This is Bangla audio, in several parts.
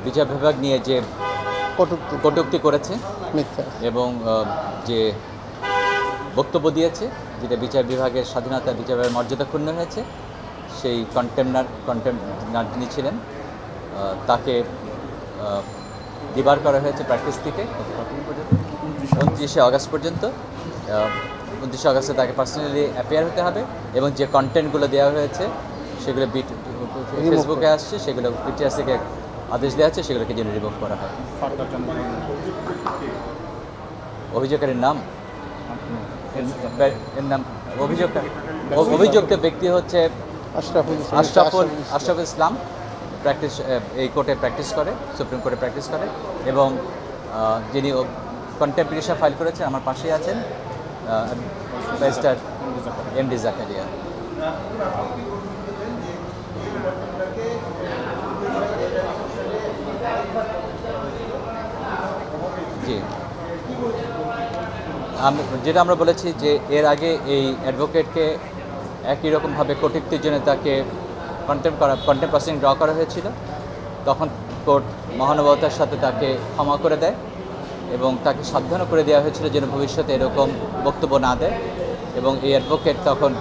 বিচার বিভাগ নিয়ে যে কটূক্তি করেছে এবং যে বক্তব্য দিয়েছে, যেটা বিচার বিভাগের স্বাধীনতা, বিচার বিভাগের মর্যাদা ক্ষুণ্ণ হয়েছে, সেই কন্টেম্পটার যিনি ছিলেন তাকে ডিবার করা হয়েছে প্র্যাকটিস থেকে 29শে আগস্ট পর্যন্ত। 29শে আগস্টে তাকে পার্সোনালি অ্যাপিয়ার হতে হবে এবং যে কন্টেন্টগুলো দেওয়া হয়েছে সেগুলো ফেসবুকে আসছে, সেগুলো বিটিআরসি থেকে আদেশ দেওয়া আছে, সেগুলোকে যেন রিমুভ করা হয়। অভিযোগকারীর নাম অভিযুক্ত ব্যক্তি হচ্ছে আশরাফুল ইসলাম, এই কোর্টে প্র্যাকটিস করে, সুপ্রিম কোর্টে প্র্যাকটিস করে এবং যিনি কন্টেম্পট পিটিশন ফাইল করেছেন আমার পাশেই আছেন ব্যারিস্টার এমডি জাকারিয়া। জি, যেটা আমরা বলেছি যে এর আগে এই অ্যাডভোকেটকে একই রকমভাবে কটূক্তির জন্য তাকে কন্টেম্পট প্রসিডিং ড্র করা হয়েছিল। তখন কোর্ট মহানুভবতার সাথে তাকে ক্ষমা করে দেয় এবং তাকে সাবধানও করে দেওয়া হয়েছিল যেন ভবিষ্যতে এরকম বক্তব্য না দেয়। এবং এই অ্যাডভোকেট তখন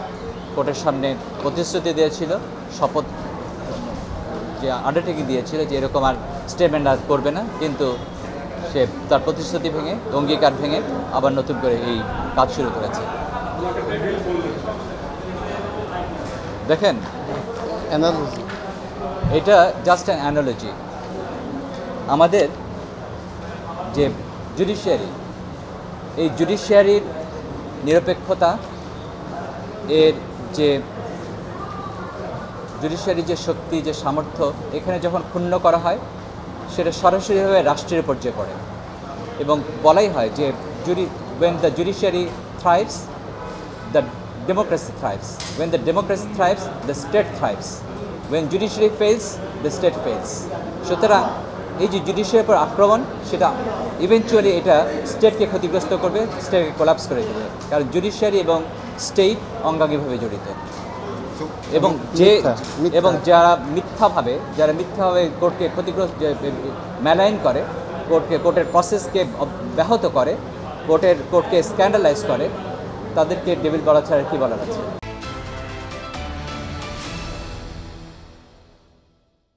কোর্টের সামনে প্রতিশ্রুতি দিয়েছিল, শপথ যে আন্ডারটেকিং দিয়েছিল যে এরকম আর স্টেটমেন্ট আর করবে না, কিন্তু সে তার প্রতিশ্রুতি ভেঙে, অঙ্গীকার ভেঙে আবার নতুন করে এই কাজ শুরু করেছে। দেখেন, এটা জাস্ট অ্যান অ্যানালজি। আমাদের যে জুডিশিয়ারি, এই জুডিশিয়ারির নিরপেক্ষতা, এর যে জুডিশিয়ারির যে শক্তি, যে সামর্থ্য, এখানে যখন ক্ষুণ্ণ করা হয় সেটা সরাসরিভাবে রাষ্ট্রের পর্যায়ে পড়ে এবং বলাই হয় যে when the judiciary thrives, the democracy thrives. When the democracy thrives, the state thrives. When judiciary fails, the state fails. সুতরাং এই যে জুডিশিয়ারির উপর আক্রমণ, সেটা ইভেনচুয়ালি এটা স্টেটকে ক্ষতিগ্রস্ত করবে, স্টেটকে কোলাপস করে দেবে, কারণ জুডিশিয়ারি এবং স্টেট অঙ্গাঙ্গিভাবে জড়িত। এবং যারা মিথ্যাভাবে কোর্টকে ক্ষতিগ্রস্ত, ম্যালাইন করে, কোর্টের প্রসেসকে ব্যাহত করে, কোর্টকে স্ক্যান্ডালাইজ করে, তাদেরকে ডেভিল বলা ছাড়া কি বলার আছে।